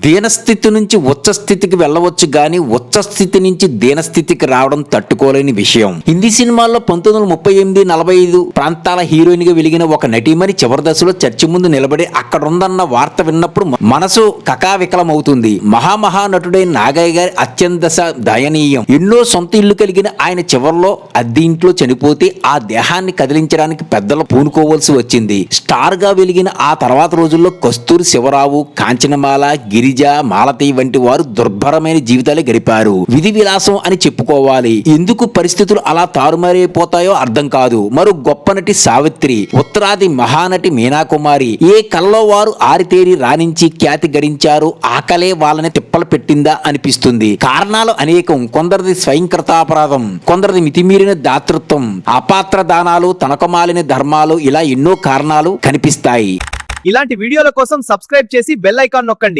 దీనస్థితి నుంచి ఉచ్చస్థితికి వెళ్ళవచ్చు గాని ఉచ్చస్థితి నుంచి దీనస్థితికి రావడం తట్టుకోలేని విషయం. హిందీ సినిమాల్లో 1938, 45 ప్రాంతాల హీరోయిన్ గా వెలిగిన ఒక నటీమణి చివరి దశలో చర్చి ముందు నిలబడి అక్కడుందన్న వార్త విన్నప్పుడు మనసు కకావికలమవుతుంది. మహానటుడైన నాగయ్య గారి అత్యంత దశ దయనీయం. ఎన్నో సొంత ఇల్లు కలిగిన ఆయన చివర్లో అద్దె ఇంట్లో చనిపోతే ఆ దేహాన్ని కదిలించడానికి పెద్దలు పూనుకోవాల్సి వచ్చింది. స్టార్ గా వెలిగిన ఆ తర్వాత రోజుల్లో కస్తూరి శివరావు, కాంచనమాల, గిరిజ, మాలతి వంటి వారు దుర్భరమైన జీవితాలే గడిపారు. విధి విలాసం అని చెప్పుకోవాలి. ఎందుకు పరిస్థితులు అలా తారుమారైపోతాయో అర్థం కాదు. మరో గొప్ప నటి సావిత్రి, ఉత్తరాది మహానటి మీనాకుమారి ఏ కల్లో వారు ఆరితేరి రాణించి ఖ్యాతి గడించారు. ఆ కలే వాళ్ళని తిప్పలు పెట్టిందా అనిపిస్తుంది. కారణాలు అనేకం. కొందరిది స్వయంకృతాపరాధం, కొందరిది మితిమీరిన దాతృత్వం, అపాత్ర దానాలు, తనకమాలిన ధర్మాలు, ఇలా ఎన్నో కారణాలు కనిపిస్తాయి. ఇలాంటి వీడియోల కోసం సబ్స్క్రైబ్ చేసి బెల్ ఐకాన్ నొక్కండి.